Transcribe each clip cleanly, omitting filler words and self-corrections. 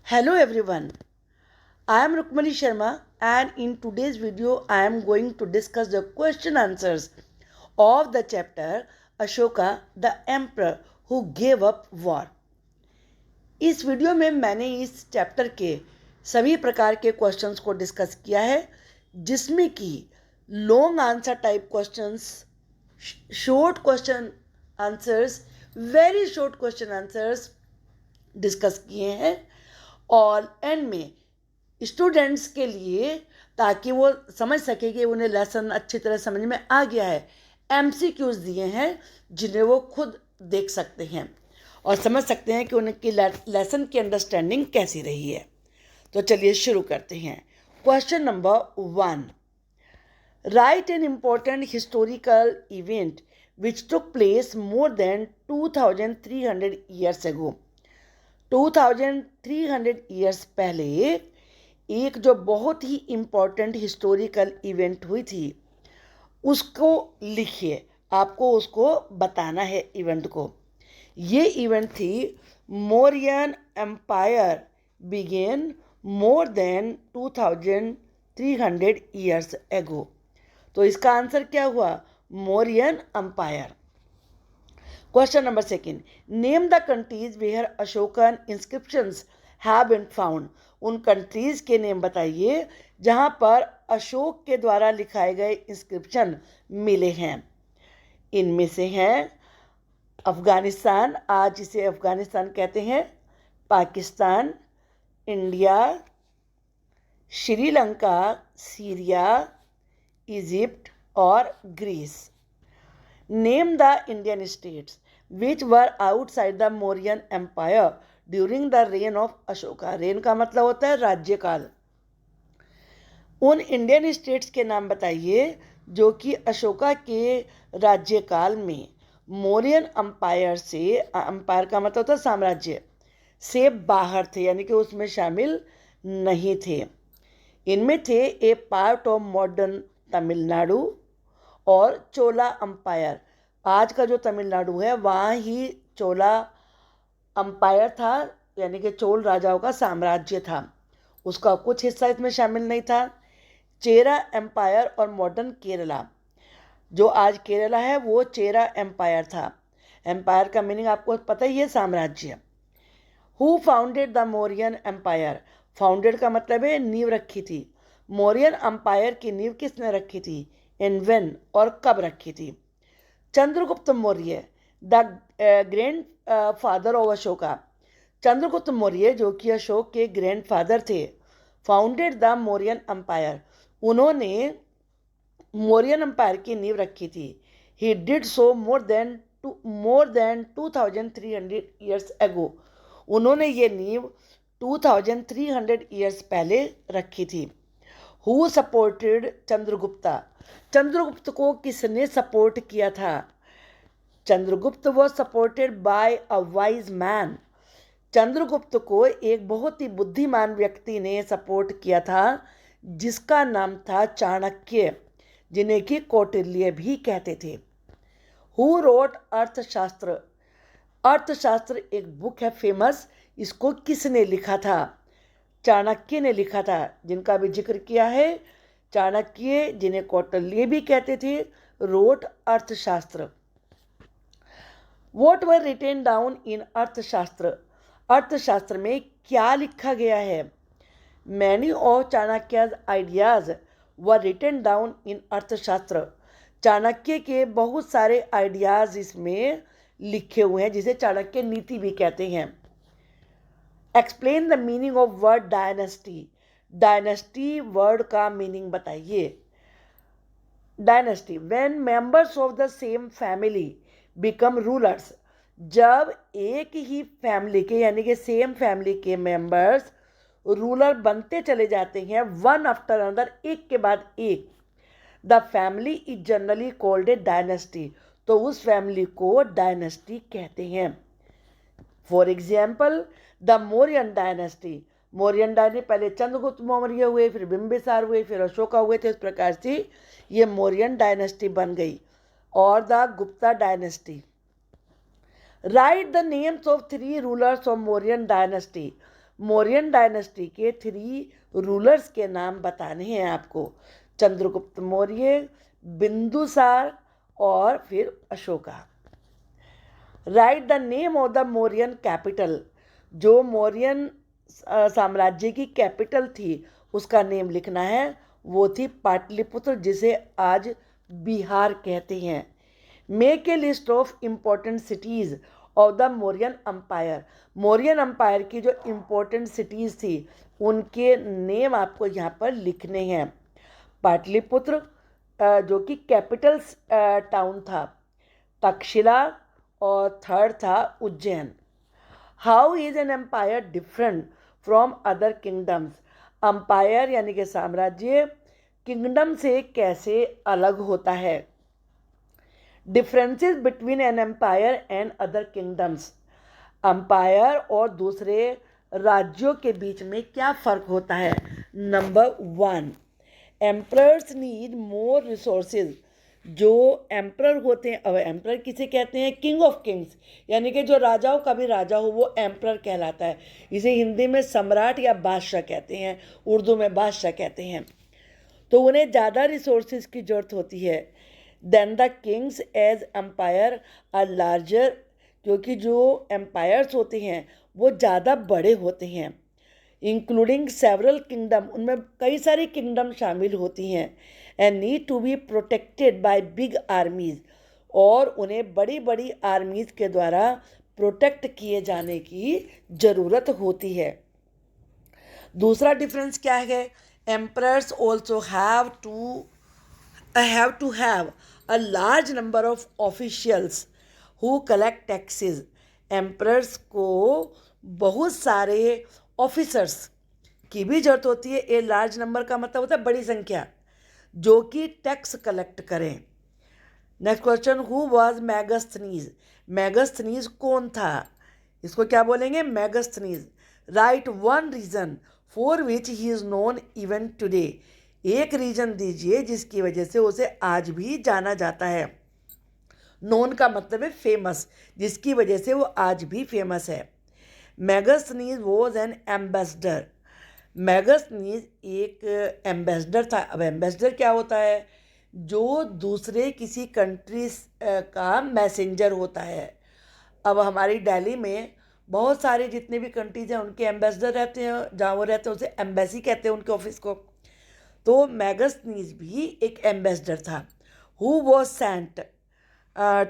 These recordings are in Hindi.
Hello everyone, I am Rukmani Sharma and in today's video I am going to discuss the question answers of the chapter Ashoka the Emperor who gave up war। इस वीडियो में मैंने इस चैप्टर के सभी प्रकार के क्वेश्चंस को डिस्कस किया है जिसमें कि long answer type questions, short question answers, very short question answers discuss किए हैं और एंड में स्टूडेंट्स के लिए ताकि वो समझ सके कि उन्हें लेसन अच्छी तरह समझ में आ गया है, एमसीक्यूज दिए हैं जिन्हें वो खुद देख सकते हैं और समझ सकते हैं कि उनकी लेसन की अंडरस्टैंडिंग कैसी रही है। तो चलिए शुरू करते हैं। Question number 1, right an important historical event which took place more than 2300 years एगो। 2300 ईयर्स पहले एक जो बहुत ही इम्पोर्टेंट हिस्टोरिकल इवेंट हुई थी उसको लिखिए, आपको उसको बताना है इवेंट को। ये इवेंट थी Mauryan empire began more than 2300 years ago. तो इसका आंसर क्या हुआ? Mauryan empire. Question number 2, name the countries where Ashokan inscriptions have been found। उन कंट्रीज के नेम बताइए जहां पर अशोक के द्वारा लिखाए गए इंस्क्रिप्शन मिले हैं। इनमें से हैं अफगानिस्तान, आज इसे अफगानिस्तान कहते हैं, Pakistan, India, Sri Lanka, Syria, Egypt और Greece. Name the Indian states which were outside the Mauryan Empire during the reign of Ashoka। Rain का मतलब होता है राज्यकाल। उन इंडियन स्टेट्स के नाम बताइए जो कि अशोका के राज्यकाल में मौर्यन अंपायर से, अंपायर का मतलब होता है साम्राज्य से बाहर थे, यानी कि उसमें शामिल नहीं थे। इनमें थे ए पार्ट ऑफ मॉडर्न तमिलनाडु और चोला अंपायर। आज का जो तमिलनाडु है वहाँ ही चोला अंपायर था, यानी कि चोल राजाओं का साम्राज्य था, उसका कुछ हिस्सा इसमें शामिल नहीं था। चेरा एम्पायर और मॉडर्न केरला, जो आज केरला है वो चेरा एम्पायर था। एम्पायर का मीनिंग आपको पता ही है, साम्राज्य। Who founded the Mauryan empire. Founded का मतलब है नींव रखी थी। मौर्यन एम्पायर की नींव किसने रखी थी, एंड व्हेन और कब रखी थी? Chandragupta Maurya, the grand father of Ashoka. Chandragupta Maurya जो कि अशोक के ग्रैंड फादर थे, फाउंडेड द मौर्यन एम्पायर, उन्होंने मौर्यन एम्पायर की नींव रखी थी। He did so more than 2300 years एगो। उन्होंने ये नींव 2300 ईयर्स पहले रखी थी। Who supported Chandragupta. चंद्रगुप्त को किसने सपोर्ट किया था? Chandragupta was supported by a wise man. Chandragupta को एक बहुत ही बुद्धिमान व्यक्ति ने सपोर्ट किया था जिसका नाम था चाणक्य, जिन्हें कि कौटिल्य भी कहते थे। हु रोट अर्थशास्त्र। अर्थशास्त्र एक बुक है फेमस, इसको किसने लिखा था? चाणक्य ने लिखा था, जिनका भी जिक्र किया है। चाणक्य, जिन्हें कौटिल्य भी कहते थे, wrote Arthashastra. What were written down in Arthashastra. Arthashastra में क्या लिखा गया है? Many of Chanakya ideas were written down in Arthashastra. Chanakya के बहुत सारे आइडियाज इसमें लिखे हुए हैं, जिसे चाणक्य नीति भी कहते हैं। Explain the meaning of word dynasty. Dynasty word का मीनिंग बताइए। Dynasty, when members of the same family become rulers. जब एक ही फैमिली के, यानी कि सेम फैमिली के मेंबर्स रूलर बनते चले जाते हैं, वन आफ्टर अनदर, एक के बाद एक, the family is generally called a dynasty. तो उस फैमिली को डायनेस्टी कहते हैं। For example the Mauryan dynasty. Mauryan dynasty, पहले चंद्रगुप्त मौर्य हुए, फिर बिंबिसार हुए, फिर अशोका हुए थे। इस प्रकार से ये मौर्यन डायनेस्टी बन गई। और the Gupta dynasty. Right the names of 3 rulers of Mauryan dynasty. Mauryan dynasty के 3 रूलर्स के नाम बताने हैं आपको। चंद्रगुप्त मौर्य, बिंदुसार और फिर Ashoka. Right the name of the Mauryan capital. जो मौर्यन साम्राज्य की कैपिटल थी उसका नेम लिखना है। वो थी पाटलिपुत्र, जिसे आज बिहार कहते हैं। Make a list of important cities of the Mauryan empire. Mauryan empire की जो इम्पोर्टेंट सिटीज़ थी उनके नेम आपको यहाँ पर लिखने हैं। पाटलिपुत्र जो कि कैपिटल टाउन था, तक्षशिला, और थर्ड था Ujjain. How is an empire different from other kingdoms. Empire यानी कि साम्राज्य किंगडम से कैसे अलग होता है। Differences between an empire and other kingdoms. Empire और दूसरे राज्यों के बीच में क्या फ़र्क होता है। Number 1, emperors need more resources. जो एम्परर होते हैं, अब एम्परर किसे कहते हैं, किंग ऑफ किंग्स, यानी कि जो राजाओं का भी राजा हो वो एम्परर कहलाता है। इसे हिंदी में सम्राट या बादशाह कहते हैं, उर्दू में बादशाह कहते हैं। तो उन्हें ज़्यादा रिसोर्सेज की ज़रूरत होती है than the kings as empire are larger, क्योंकि जो एम्पायर्स होते हैं वो ज़्यादा बड़े होते हैं। इंक्लूडिंग सेवरल किंगडम, उनमें कई सारी किंगडम शामिल होती हैं। And need to be protected by big armies, और उन्हें बड़ी बड़ी आर्मीज़ के द्वारा प्रोटेक्ट किए जाने की ज़रूरत होती है। दूसरा डिफरेंस क्या है, emperors also have to have a large number of officials who collect taxes. Emperors को बहुत सारे ऑफिसर्स की भी जरूरत होती है। ए लार्ज नंबर का मतलब होता है बड़ी संख्या, जो कि टैक्स कलेक्ट करें। Next question, who was Megasthenes. Megasthenes कौन था, इसको क्या बोलेंगे, Megasthenes. Write one reason for which he is known even today. एक रीजन दीजिए जिसकी वजह से उसे आज भी जाना जाता है। नोन का मतलब है फेमस, जिसकी वजह से वो आज भी फेमस है। Megasthenes was an ambassador. Megasthenes एक एम्बेसडर था। अब एम्बेसडर क्या होता है, जो दूसरे किसी कंट्री का मैसेंजर होता है। अब हमारी दिल्ली में बहुत सारे जितने भी कंट्रीज हैं उनके एम्बेसडर रहते हैं, जहाँ वो रहते हैं उसे एम्बेसी कहते हैं उनके ऑफिस को। तो मैगस्थनीज भी एक एम्बेसडर था। Who was sent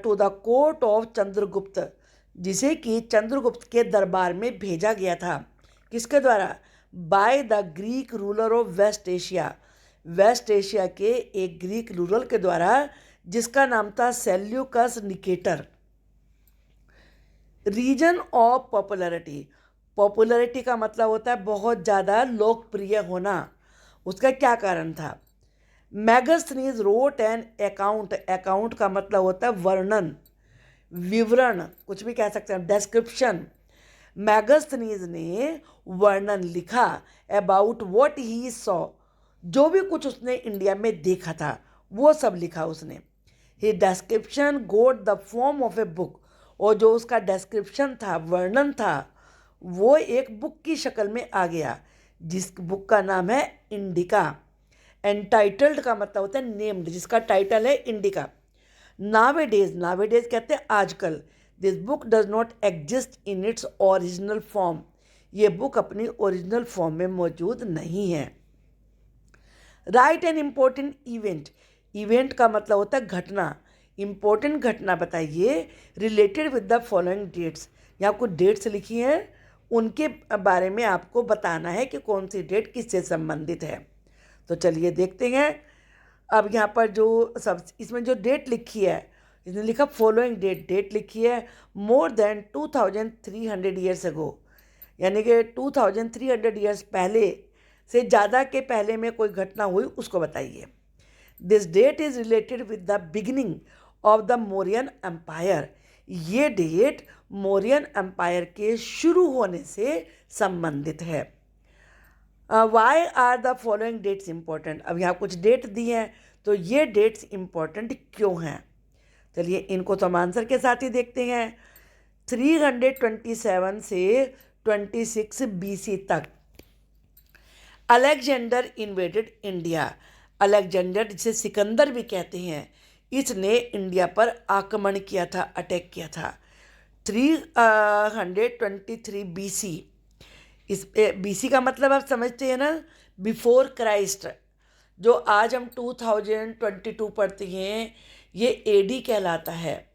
to the court of Chandragupta, जिसे कि चंद्रगुप्त के दरबार में भेजा गया था। किसके द्वारा, by the Greek ruler of West Asia. West Asia के एक ग्रीक रूलर के द्वारा, जिसका नाम था Seleucus Nicator. Reason of popularity. Popularity का मतलब होता है बहुत ज़्यादा लोकप्रिय होना। उसका क्या कारण था। Megasthenes wrote an account. Account का मतलब होता है वर्णन, विवरण, कुछ भी कह सकते हैं, डिस्क्रिप्शन। मैगस्थनीज ने वर्णन लिखा अबाउट व्हाट ही सॉ। जो भी कुछ उसने इंडिया में देखा था वो सब लिखा उसने। He description got the form of a book. और जो उसका डिस्क्रिप्शन था, वर्णन था, वो एक बुक की शक्ल में आ गया, जिस बुक का नाम है इंडिका। एंटाइटल्ड का मतलब होता है नेम्ड, जिसका टाइटल है इंडिका। नावेडेज, नावेडेज कहते हैं आजकल। This book does not exist in its original form. ये बुक अपनी ओरिजिनल फॉर्म में मौजूद नहीं है। Write an important event. Event का मतलब होता है घटना। इम्पोर्टेंट घटना बताइए related with the following dates. यहाँ कुछ डेट्स लिखी हैं, उनके बारे में आपको बताना है कि कौन सी डेट किससे संबंधित है। तो चलिए देखते हैं। अब यहाँ पर जो सब इसमें जो डेट लिखी है, इसने लिखा फॉलोइंग डेट। डेट लिखी है मोर देन 2300 ईयर्स अगो, यानी कि 2300 ईयर्स पहले से ज़्यादा के पहले में कोई घटना हुई उसको बताइए। This date is related with the beginning of the Mauryan empire. ये डेट मौर्यन एम्पायर के शुरू होने से संबंधित है। Why are the following dates important. अब यहाँ कुछ डेट दी हैं, तो ये डेट्स इम्पोर्टेंट क्यों हैं। चलिए इनको तो हम आंसर के साथ ही देखते हैं। 327 से 26 BC तक अलेक्जेंडर इन्वेडेड इंडिया। अलेक्जेंडर, जिसे सिकंदर भी कहते हैं, इसने इंडिया पर आक्रमण किया था, अटैक किया था 323 BC। इस BC का मतलब आप समझते हैं ना, बिफोर क्राइस्ट। जो आज हम 2022 पढ़ते हैं, ये AD कहलाता है,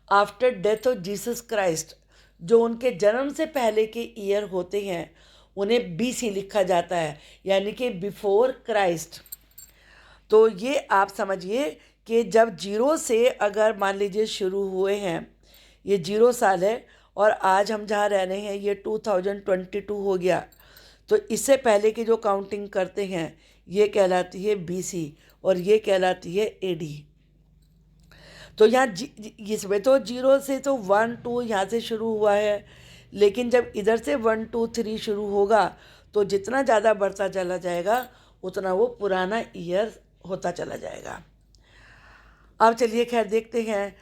after death of Jesus Christ. जो उनके जन्म से पहले के ईयर होते हैं उन्हें BC लिखा जाता है, यानी कि बिफोर क्राइस्ट। तो ये आप समझिए कि जब जीरो से अगर मान लीजिए शुरू हुए हैं, ये 0 साल है, और आज हम जहाँ रह रहे हैं ये 2022 हो गया, तो इससे पहले की जो काउंटिंग करते हैं ये कहलाती है BC और ये कहलाती है AD। तो यहाँ इसमें तो 0 से तो 1 2 यहाँ से शुरू हुआ है, लेकिन जब इधर से 1 2 3 शुरू होगा तो जितना ज़्यादा बढ़ता चला जाएगा उतना वो पुराना ईयर होता चला जाएगा। अब चलिए खैर देखते हैं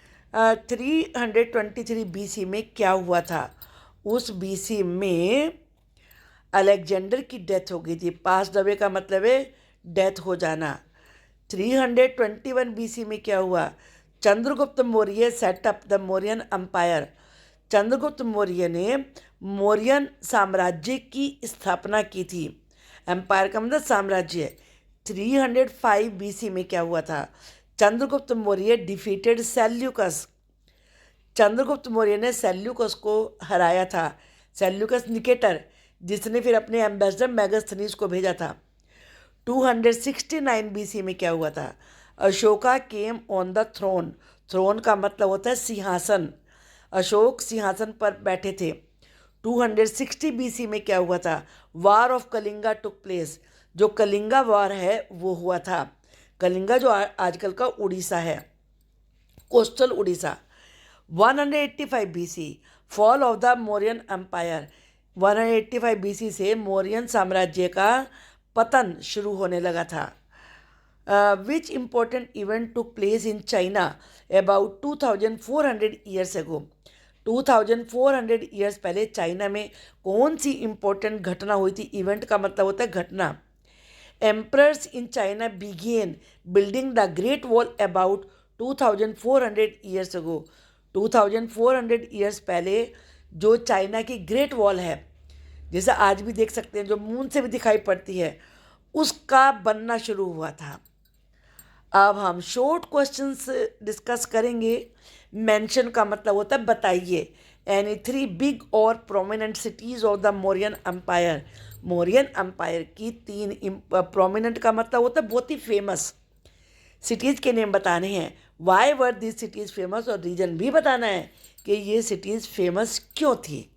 323 BC में क्या हुआ था। उस BC में अलेक्जेंडर की डेथ हो गई थी। पास्ट अवे का मतलब है डेथ हो जाना। 321 BC में क्या हुआ? Chandragupta Maurya set up the Mauryan empire. Chandragupta Maurya ने मौर्यन साम्राज्य की स्थापना की थी। एम्पायर का मतलब साम्राज्य। 305 BC में क्या हुआ था? Chandragupta Maurya defeated Seleucus. चंद्रगुप्त मौर्य ने सेल्यूकस को हराया था। सेल्यूकस निकेटर, जिसने फिर अपने एम्बेसडर मेगास्थनीज को भेजा था। 269 BC में क्या हुआ था? Ashoka came on the throne. Throne का मतलब होता है सिंहासन। अशोक सिंहासन पर बैठे थे। 260 BC में क्या हुआ था? War of Kalinga took place. जो कलिंगा वार है वो हुआ था। कलिंगा जो आजकल का उड़ीसा है, coastal Orissa. 185 BC fall of the Mauryan empire. 185 BC से मौर्यन साम्राज्य का पतन शुरू होने लगा था। Which important event took place in China about 2400 years ago. 2400 years पहले चाइना में कौन सी इम्पोर्टेंट घटना हुई थी? इवेंट का मतलब होता है घटना। Emperors in China began building the great wall about 2400 years ago. 2400 years पहले जो चाइना की ग्रेट वॉल है, जैसे आज भी देख सकते हैं, जो मून से भी दिखाई पड़ती है, उसका बनना शुरू हुआ था। अब हम शॉर्ट क्वेश्चंस डिस्कस करेंगे। मेंशन का मतलब होता है बताइए। एनी 3 बिग और prominent cities of the Mauryan empire. Mauryan empire की 3 प्रोमिनेंट का मतलब होता है बहुत ही फेमस सिटीज़ के नेम बताने हैं। Why were this cities famous, और रीजन भी बताना है कि ये सिटीज़ फेमस क्यों थी।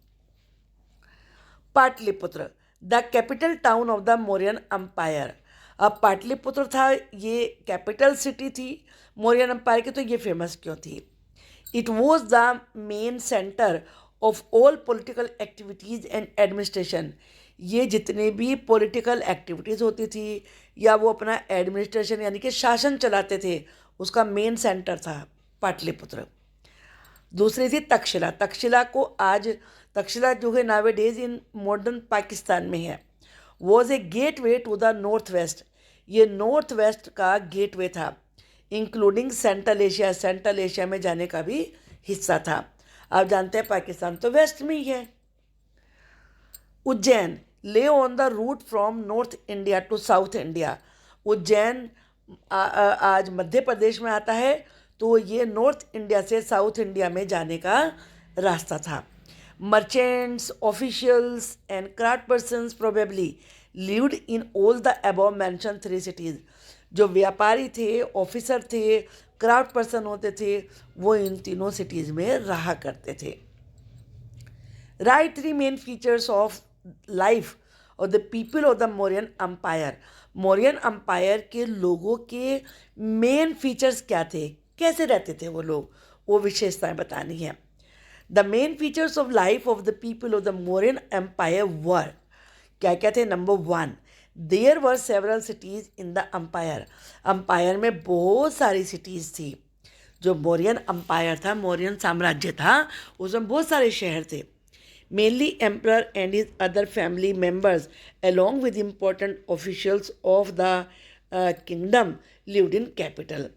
Pataliputra, the capital town of the Mauryan empire. अब पाटलिपुत्र था, ये कैपिटल सिटी थी मौर्यन एम्पायर की, तो ये फेमस क्यों थी? It was the main centre of all political activities and administration. ये जितने भी पॉलिटिकल एक्टिविटीज़ होती थी या वो अपना एडमिनिस्ट्रेशन यानी कि शासन चलाते थे, उसका मेन सेंटर था पाटलिपुत्र। दूसरी थी तक्षशिला। तक्षशिला जो है नावे डेज इन मॉडर्न पाकिस्तान में है। Was a gateway to the north west. ये नॉर्थ वेस्ट का गेट वे था, including central Asia. Central Asia में जाने का भी हिस्सा था। आप जानते हैं पाकिस्तान तो वेस्ट में ही है। Ujjain, lay on the route from north India to south India. Ujjain आज मध्य प्रदेश में आता है, तो ये नॉर्थ इंडिया से साउथ इंडिया में जाने का रास्ता था। Merchants, officials and craft persons probably lived in all the above mentioned 3 cities. जो व्यापारी थे, ऑफिसर थे, क्राफ्ट पर्सन होते थे, वो इन तीनों सिटीज़ में रहा करते थे। Write 3 main features of life of the people of the Mauryan empire. Mauryan empire के लोगों के मेन फीचर्स क्या थे, कैसे रहते थे वो लोग, वो विशेषताएं बतानी है। The main features of life of the people of the Mauryan empire were, क्या क्या थे? Number 1, there were several cities in the empire. Empire में बहुत सारी सिटीज़ थी। जो मौर्यन एम्पायर था, मौर्यन साम्राज्य था, उसमें बहुत सारे शहर थे। Mainly emperor and his other family members along with important officials of the kingdom lived in capital.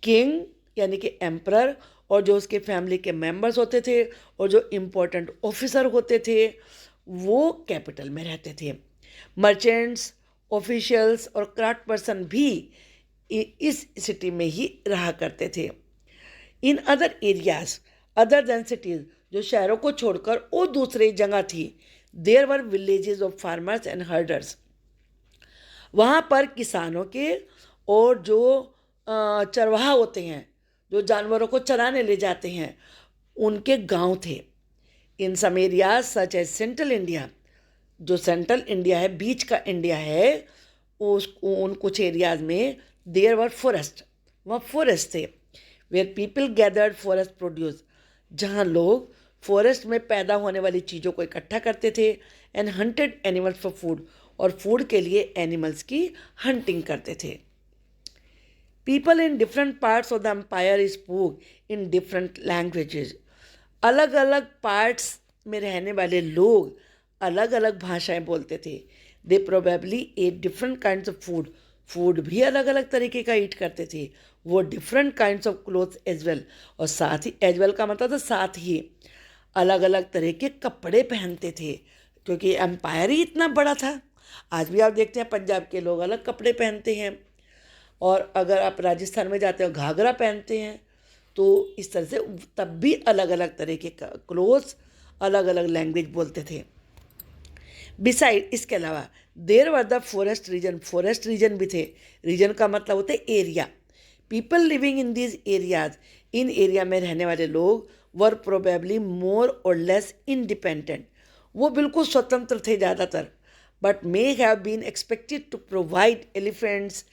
King यानी कि एम्परर और जो उसके फैमिली के मेंबर्स होते थे और जो इम्पोर्टेंट ऑफिसर होते थे वो कैपिटल में रहते थे. मर्चेंट्स, ऑफिशियल्स और क्राफ्ट पर्सन भी इस सिटी में ही रहा करते थे. In other areas other than cities, जो शहरों को छोड़कर और दूसरी जगह थी, there were villages of farmers and herders. वहाँ पर किसानों के और जो चरवाहा होते हैं, जो जानवरों को चराने ले जाते हैं, उनके गांव थे. In some areas such as central India, जो सेंट्रल इंडिया है, बीच का इंडिया है, उन कुछ एरियाज में देयर वर फॉरेस्ट, वहाँ फॉरेस्ट थे. Where people gathered forest produce, जहाँ लोग फॉरेस्ट में पैदा होने वाली चीज़ों को इकट्ठा करते थे. And hunted animals for food, और फूड के लिए एनिमल्स की हंटिंग करते थे. People in different parts of the empire spoke in different languages. अलग अलग पार्ट्स में रहने वाले लोग अलग अलग भाषाएं बोलते थे. They probably ate different kinds of food, food भी अलग अलग तरीके का ईट करते थे. वो different kinds of clothes as well, और साथ ही एज वेल का मतलब था साथ ही अलग अलग तरह के कपड़े पहनते थे, क्योंकि एम्पायर ही इतना बड़ा था. आज भी आप देखते हैं पंजाब के लोग अलग कपड़े पहनते हैं, और अगर आप राजस्थान में जाते हो घाघरा पहनते हैं. तो इस तरह से तब भी अलग अलग तरह के क्लोथ्स, अलग अलग लैंग्वेज बोलते थे. बिसाइड, इसके अलावा there were the forest region, forest region भी थे. रीजन का मतलब होता है area. People living in these areas, इन एरिया में रहने वाले लोग वर probably more or less independent, वो बिल्कुल स्वतंत्र थे ज़्यादातर. But may have been expected to provide elephants,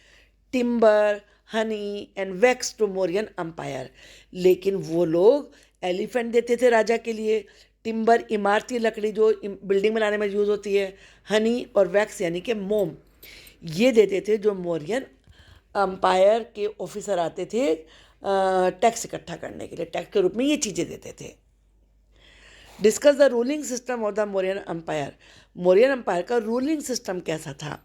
timber, honey and wax to Mauryan empire. लेकिन वो लोग एलिफेंट देते थे राजा के लिए, टिम्बर इमारती लकड़ी जो बिल्डिंग बनाने में यूज़ होती है, हनी और वैक्स यानी कि मोम, ये देते थे जो मौर्यन अम्पायर के ऑफिसर आते थे टैक्स इकट्ठा करने के लिए. टैक्स के रूप में ये चीज़ें देते थे. Discuss the ruling system of the Mauryan empire. Mauryan empire का रूलिंग सिस्टम कैसा था.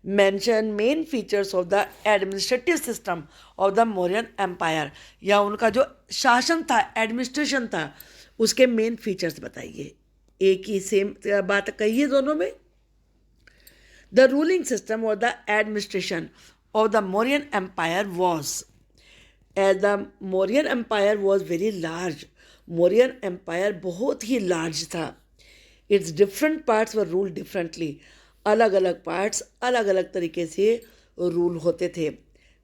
Mention main features of the administrative system of the Mauryan empire, या उनका जो शासन था, एडमिनिस्ट्रेशन था, उसके मेन फीचर्स बताइए. एक ही सेम बात कहिए दोनों में. द रूलिंग सिस्टम और the administration of the Mauryan empire was, as the Mauryan empire was very large, Mauryan empire बहुत ही लार्ज था. Its different parts were rule differently, अलग अलग पार्ट्स अलग अलग तरीके से रूल होते थे.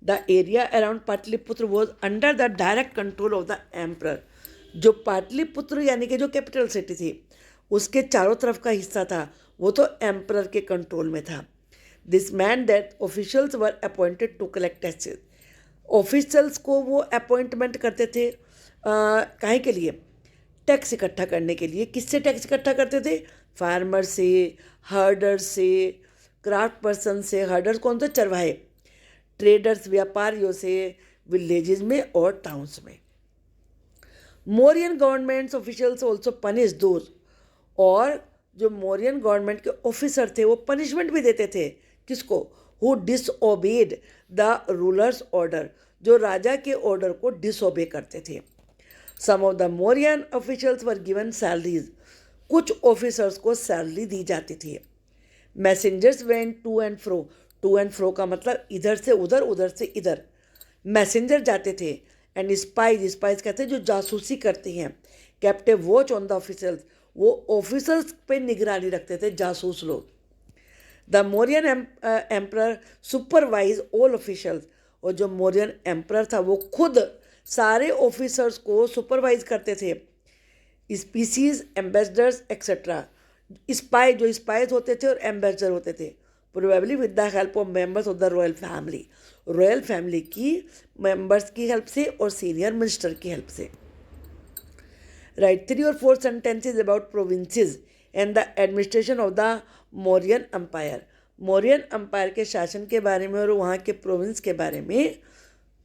The area around Pataliputra was under the direct control of the emperor. जो पाटलिपुत्र यानी कि जो कैपिटल सिटी थी, उसके चारों तरफ का हिस्सा था, वो तो एम्परर के कंट्रोल में था. This means that officials were appointed to collect taxes. Officials को वो अपॉइंटमेंट करते थे काहे के लिए, टैक्स इकट्ठा करने के लिए. किससे टैक्स इकट्ठा करते थे? फार्मर से, हर्डर से, क्राफ्ट पर्सन से. हर्डर्स कौन थे? चरवाहे. ट्रेडर्स, व्यापारियों से, विलेजेस में और टाउन्स में. Mauryan governments officials also punish those, और जो मौर्यन गवर्नमेंट के ऑफिसर थे वो पनिशमेंट भी देते थे. किसको? Who disobeyed the rulers order, जो राजा के ऑर्डर को डिसओबे करते थे. Some of the Mauryan officials were given salaries, कुछ ऑफिसर्स को सैलरी दी जाती थी. Messengers went to and fro, to and fro का मतलब इधर से उधर, उधर से इधर. मैसेंजर जाते थे. एंड स्पाइज, स्पाइज कहते हैं जो जासूसी करती हैं. Captive watch on the officers, वो ऑफिसर्स पे निगरानी रखते थे, जासूस लोग. The Mauryan emperor supervise all officials, और जो मौर्यन एम्परर था वो खुद सारे ऑफिसर्स को सुपरवाइज करते थे. Species, ambassadors etcetera. स्पाई, जो स्पाइज होते थे और एम्बेसडर होते थे, probably with the help of members of the royal family, royal family की मेंबर्स की हेल्प से और सीनियर मिनिस्टर की हेल्प से. Right 3 or 4 sentences about provinces and the administration of the Mauryan empire. Mauryan empire के शासन के बारे में और वहाँ के प्रोविंस के बारे में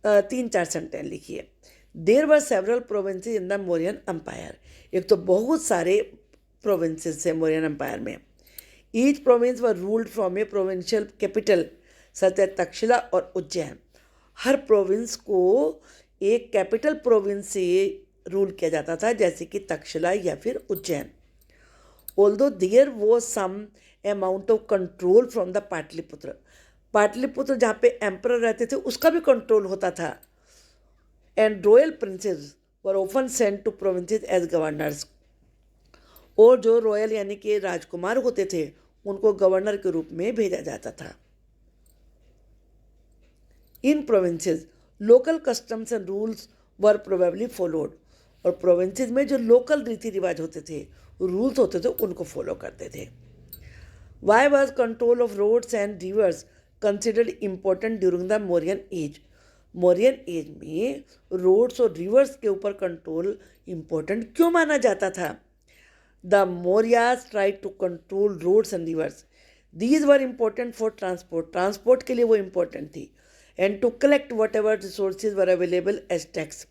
3-4 सेंटेंस लिखिए. There were several provinces in the Mauryan empire. एक तो बहुत सारे प्रोविंसेस थे मौर्यन एम्पायर में. Each province were ruled from a provincial capital such as Takshashila और उज्जैन. हर प्रोविंस को एक कैपिटल प्रोविंस से रूल किया जाता था, जैसे कि तक्षशिला या फिर Ujjain. Although there was some amount of control from the Pataliputra. Pataliputra जहाँ पे एम्परर रहते थे उसका भी कंट्रोल होता था. And royal princes were often sent to provinces as governors. और जो रॉयल यानी कि राजकुमार होते थे उनको गवर्नर के रूप में भेजा जाता था. In provinces local customs and rules were probably followed. और प्रोविंसेस में जो लोकल रीति रिवाज होते थे, रूल्स होते थे, उनको फॉलो करते थे. Why was control of roads and rivers considered important during the Mauryan age. Mauryan age में रोड्स और रिवर्स के ऊपर कंट्रोल इम्पोर्टेंट क्यों माना जाता था? The Mauryas tried to control roads and rivers. These were important for transport. Transport के लिए वो इम्पोर्टेंट थी. And to collect whatever resources were available as tax.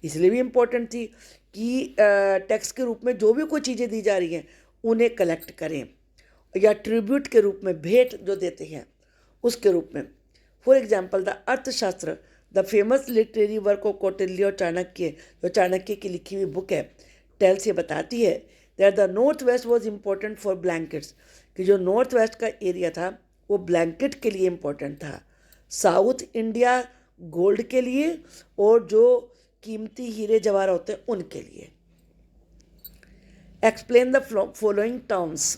इसलिए भी इम्पोर्टेंट थी कि टैक्स के रूप में जो भी कोई चीज़ें दी जा रही हैं उन्हें कलेक्ट करें, या ट्रिब्यूट के रूप में, भेंट जो देते हैं उसके रूप में. फॉर एग्जाम्पल द अर्थशास्त्र, the famous literary work of Kautilya और चाणक्य, जो चाणक्य की लिखी हुई बुक है, टेल्स, ये बताती है that the north waste was important for blankets, कि जो नॉर्थ वेस्ट का एरिया था वो ब्लैंकेट के लिए इम्पोर्टेंट था. साउथ इंडिया गोल्ड के लिए और जो कीमती हीरे जवाहर होते हैं उनके लिए. Explain the following terms.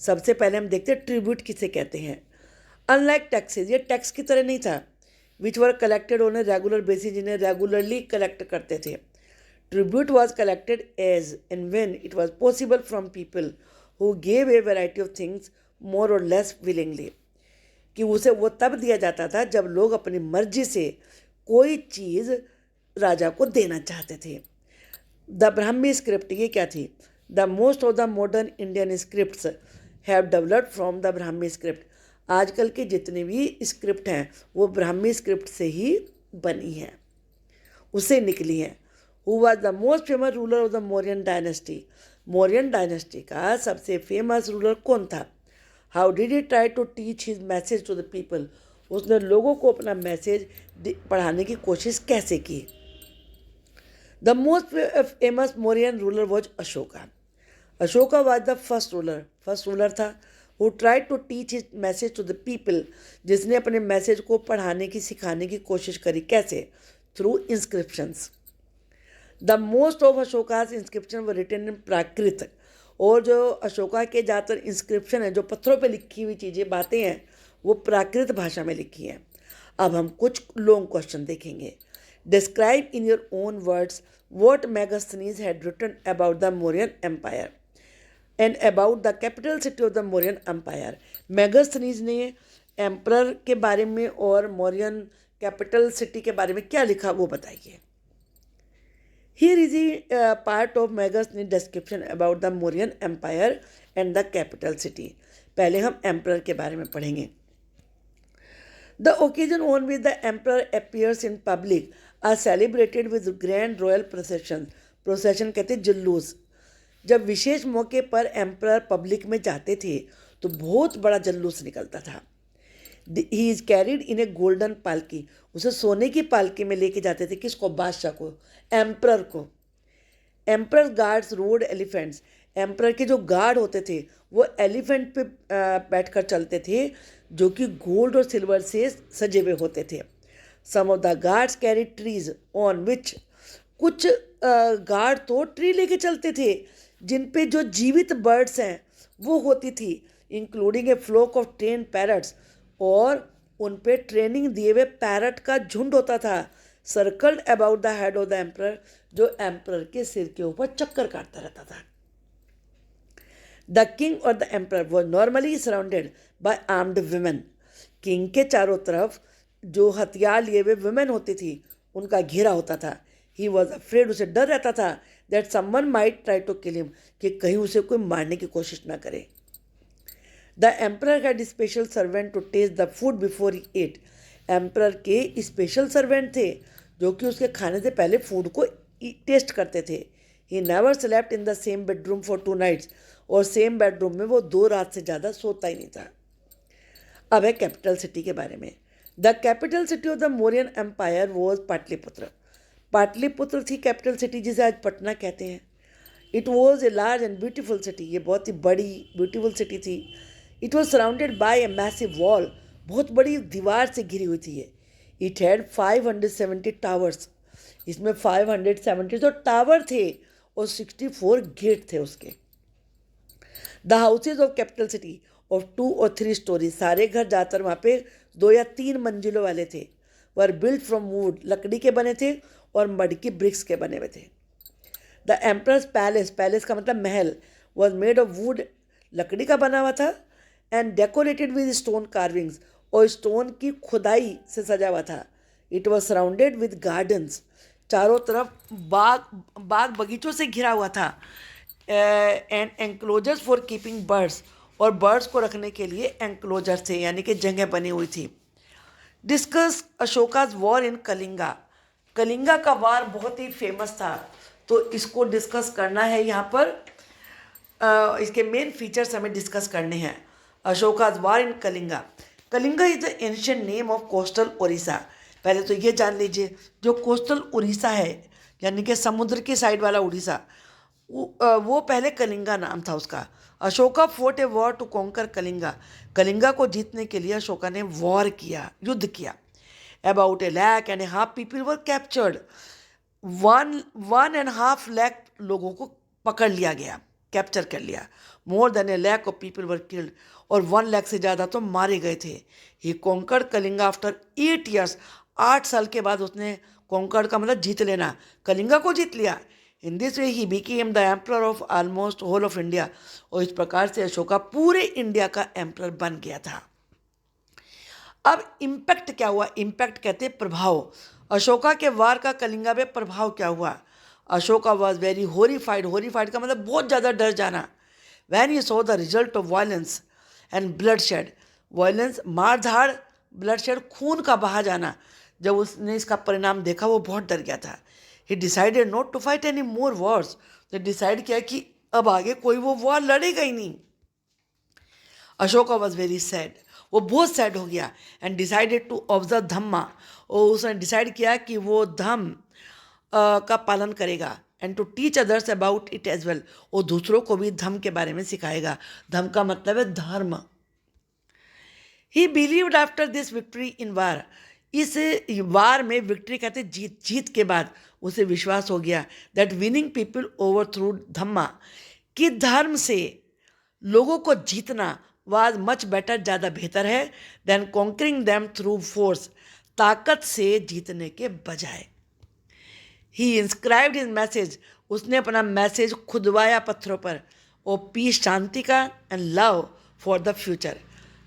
सबसे पहले हम देखते हैं ट्रिब्यूट किसे कहते हैं. अनलाइक टैक्सेस, ये टैक्स की तरह नहीं था. Which were collected on a regular basis, जिन्हें रेगुलरली कलेक्ट करते थे. Tribute was collected as and when it was possible from people who gave a variety of things more or less willingly. कि उसे वो तब दिया जाता था जब लोग अपनी मर्जी से कोई चीज़ राजा को देना चाहते थे. द ब्राह्मी स्क्रिप्ट, ये क्या थी? The most of the modern Indian scripts have developed from the Brahmi script. आजकल की जितनी भी स्क्रिप्ट हैं वो ब्राह्मी स्क्रिप्ट से ही बनी हैं, उससे निकली हैं. Who was the most famous ruler of the Mauryan dynasty. Mauryan dynasty का सबसे फेमस रूलर कौन था? How did he try to teach his message to the people. उसने लोगों को अपना मैसेज पढ़ाने की कोशिश कैसे की? The most famous Mauryan ruler was Ashoka. Ashoka was the first ruler था who try to teach his message to the people, जिसने अपने मैसेज को पढ़ाने की, सिखाने की कोशिश करी. कैसे? Through inscriptions. The most of Ashoka's inscription were written in Prakrit. और जो अशोका के ज़्यादातर इंस्क्रिप्शन है, जो पत्थरों पे लिखी हुई चीज़ें, बातें हैं, वो प्राकृत भाषा में लिखी हैं. अब हम कुछ लॉन्ग क्वेश्चन देखेंगे. Describe in your own words what Megasthenes had written about the Mauryan empire and about the capital city of the Mauryan empire. Megasthenes ने एम्परर के बारे में और मौर्यन कैपिटल सिटी के बारे में क्या लिखा वो बताइए. Here is a part of Megasthenes' description about the Mauryan Empire and the capital city. पहले हम emperor के बारे में पढ़ेंगे. The occasion on which the emperor appears in public are celebrated with grand royal processions. Procession कहते हैं जुलूस. जब विशेष मौके पर एम्परर पब्लिक में जाते थे तो बहुत बड़ा जुलूस निकलता था. He is carried in A golden पालकी. उसे सोने की पालकी में लेके जाते थे. किसको? बादशाह को, एम्परर को. Emperor guards road elephants. Emperor के जो गार्ड होते थे वो एलिफेंट पे बैठकर चलते थे, जो कि गोल्ड और सिल्वर से सजे हुए होते थे. Some of the guards carry trees on which. कुछ गार्ड तो ट्री लेके चलते थे जिन पे जो जीवित बर्ड्स हैं वो होती थी, including a flock of trained parrots. और उन पे ट्रेनिंग दिए हुए पैरट का झुंड होता था, circled about the head of the emperor, जो एम्परर के सिर के ऊपर चक्कर काटता रहता था. द किंग और the emperor was normally surrounded by armed women. King के चारों तरफ जो हथियार लिए हुए वुमेन होती थी उनका घेरा होता था. ही वॉज अफ्रेड, उसे डर रहता था that someone might try to kill him, कि कहीं उसे कोई मारने की कोशिश ना करे. The emperor had special servant to test the food before he ate. Emperor के स्पेशल सर्वेंट थे जो कि उसके खाने से पहले फूड को टेस्ट करते थे. He never slept in the same bedroom for 2 nights, और सेम बेडरूम में वो 2 रात से ज़्यादा सोता ही नहीं था। अब है कैपिटल सिटी के बारे में। The capital city of the Mauryan empire was Pataliputra. Pataliputra थी कैपिटल सिटी, जिसे आज पटना कहते हैं। It was a large and beautiful city, ये बहुत ही बड़ी ब्यूटीफुल सिटी थी। It was surrounded by a massive wall, बहुत बड़ी दीवार से घिरी हुई थी ये। इट हैड 570 टावर्स, इसमें 570 तो टावर थे और 64 गेट थे उसके। The houses of capital city of 2 और 3 स्टोरी, सारे घर ज़्यादातर वहाँ पे 2 या 3 मंजिलों वाले थे। वर बिल्ट फ्रॉम वुड, लकड़ी के बने थे और मड की ब्रिक्स के बने हुए थे। द एम्परर्स पैलेस, पैलेस का मतलब महल, वॉज मेड ऑफ वुड, लकड़ी का बना हुआ था, and decorated with stone carvings, और स्टोन की खुदाई से सजा हुआ था। It was surrounded with gardens, चारों तरफ बाग बगीचों से घिरा हुआ था। एंड एंक्लोजर्स फॉर कीपिंग बर्ड्स, और बर्ड्स को रखने के लिए एंक्लोजर थे, यानी कि जगह बनी हुई थी। Discuss Ashoka's war in Kalinga, Kalinga का वार बहुत ही फेमस था, तो इसको डिस्कस करना है यहाँ पर। इसके मेन फीचर्स हमें डिस्कस करने हैं। Ashoka's war in Kalinga, Kalinga is the ancient name of coastal Orissa. पहले तो ये जान लीजिए, जो कोस्टल उड़ीसा है यानी कि समुद्र की साइड वाला उड़ीसा, वो पहले कलिंगा नाम था उसका। Ashoka fought a war to conquer Kalinga, Kalinga को जीतने के लिए अशोका ने वॉर किया, युद्ध किया। About a lakh and a half people were captured, 1.5 lakh लोगों को पकड़ लिया गया, कैप्चर कर लिया। More than a lakh of people were killed, और 1 लाख से ज़्यादा तो मारे गए थे। He conquered Kalinga after 8 years, 8 साल के बाद उसने कॉन्कर्ड का मतलब जीत लेना, कलिंगा को जीत लिया। In this way he became the emperor of almost whole of India, और इस प्रकार से अशोका पूरे इंडिया का एम्परर बन गया था। अब इम्पैक्ट क्या हुआ, इम्पैक्ट कहते हैं प्रभाव। अशोका के वार का कलिंगा पे प्रभाव क्या हुआ। अशोका वॉज वेरी होरीफाइड, होरीफाइड का मतलब बहुत ज़्यादा डर जाना। When he saw the result of violence and blood shed, violence मार धाड़, ब्लड शेड खून का बहा जाना, जब उसने इसका परिणाम देखा वो बहुत डर गया था। He decided not to fight any more wars, तो डिसाइड किया कि अब आगे कोई वो वॉर लड़ेगा ही नहीं। अशोका वॉज वेरी सैड, वो बहुत सैड हो गया। एंड डिसाइडेड टू ऑब्जर्व धम्मा, और उसने डिसाइड किया कि वो धम्म का पालन करेगा। And to teach others about it as well, और दूसरों को भी धम्म के बारे में सिखाएगा। धम्म का मतलब है धर्म। He believed after this victory in war, इस वार में विक्ट्री कहते जीत, जीत के बाद उसे विश्वास हो गया that winning people over through dhamma, कि धर्म से लोगों को जीतना वाज मच बेटर, ज़्यादा बेहतर है than conquering them through force, ताकत से जीतने के बजाय। ही इंस्क्राइब्ड हिज मैसेज, उसने अपना मैसेज खुदवाया पत्थरों पर, और पीस, शांति का, and love for the future,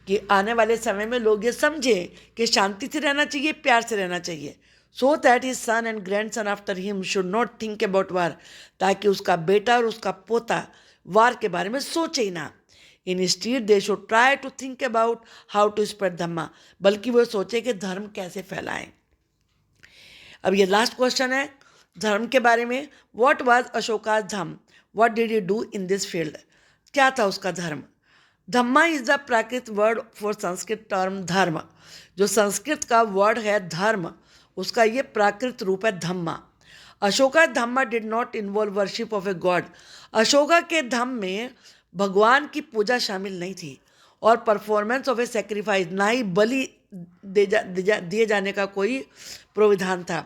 कि आने वाले समय में लोग ये समझें कि शांति से रहना चाहिए, प्यार से रहना चाहिए। So that his son and grandson after him should not think about war, ताकि उसका बेटा और उसका पोता वार के बारे में सोचे ही ना। Instead they should try to think about how to spread dhamma, बल्कि वो सोचे कि धर्म कैसे फैलाएं। अब ये लास्ट क्वेश्चन है धर्म के बारे में। What was Ashoka dhamma, what did he do in this field, क्या था उसका धर्म। Dhamma is the Prakrit word for Sanskrit term dharma, जो संस्कृत का वर्ड है धर्म, उसका ये प्राकृत रूप है धम्मा। Ashoka dhamma did not involve worship of a god, Ashoka के धम्म में भगवान की पूजा शामिल नहीं थी, और परफॉर्मेंस ऑफ ए सेक्रीफाइस, ना ही बलि दिए जाने का कोई प्रोविधान था।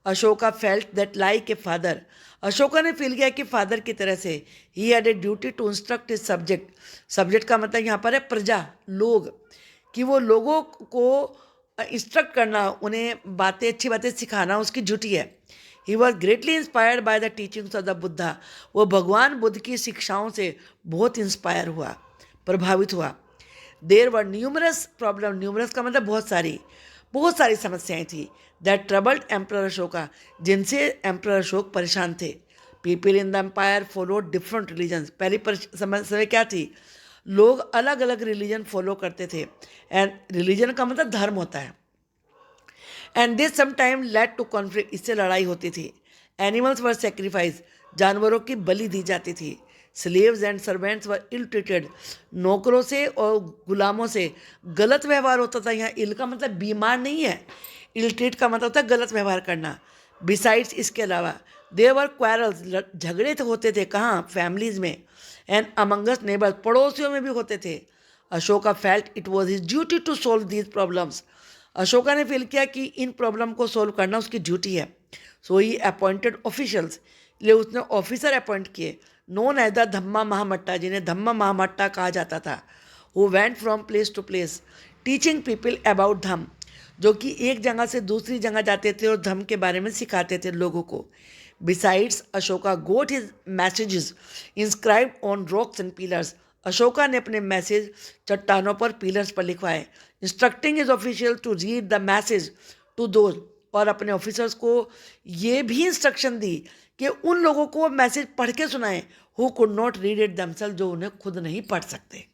Ashoka felt that like a father, Ashoka ने फील किया कि फादर की तरह से he had a duty to instruct his subject, subject का मतलब यहाँ पर है प्रजा, लोग, कि वो लोगों को इंस्ट्रक्ट करना, उन्हें बातें, अच्छी बातें सिखाना उसकी ड्यूटी है। He was greatly inspired by the teachings of the Buddha, वो भगवान बुद्ध की शिक्षाओं से बहुत इंस्पायर हुआ, प्रभावित हुआ। देर वर न्यूमरस प्रॉब्लम, न्यूमरस का मतलब बहुत सारी समस्याएं थी। दैट ट्रबल्ड एम्परर अशोका, जिनसे एम्परर अशोक परेशान थे। People in the empire follow different religions, पहली समस्या क्या थी, लोग अलग अलग रिलीजन फॉलो करते थे, एंड रिलीजन का मतलब धर्म होता है। And this sometime led to conflict, इससे लड़ाई होती थी। एनिमल्स वर सेक्रीफाइस, जानवरों की बलि दी जाती थी। Slaves and servants were ill treated. नौकरों से और गुलामों से गलत व्यवहार होता था। यहाँ इल का मतलब बीमार नहीं है, इल ट्रीट का मतलब होता है गलत व्यवहार करना। बिसाइड्स इसके अलावा देयर वर क्वारल्स, झगड़े तो होते थे, कहाँ, फैमिलीज में, एंड अमंगस नेबर्स, पड़ोसियों में भी होते थे। Ashoka felt it was his duty to solve these problems. Ashoka ने फील किया कि इन प्रॉब्लम को सोल्व करना उसकी ड्यूटी है। सो ही अपॉइंटेड ऑफिशियल्स, इसलिए उसने ऑफिसर अपॉइंट किए, known as the Dhamma Mahamatta, जिन्हें धम्मा महामट्टा कहा जाता था, who went from place to place teaching people about Dhamma, जो कि एक जगह से दूसरी जगह जाते थे और धम के बारे में सिखाते थे लोगों को। Besides Ashoka got his messages inscribed on rocks and pillars, Ashoka ने अपने मैसेज चट्टानों पर, पिलर्स पर लिखवाए। Instructing his official to read the message to those, और अपने ऑफिसर्स को ये भी इंस्ट्रक्शन दी कि उन लोगों को मैसेज पढ़ के सुनाएं who could not read it themself, जो उन्हें खुद नहीं पढ़ सकते।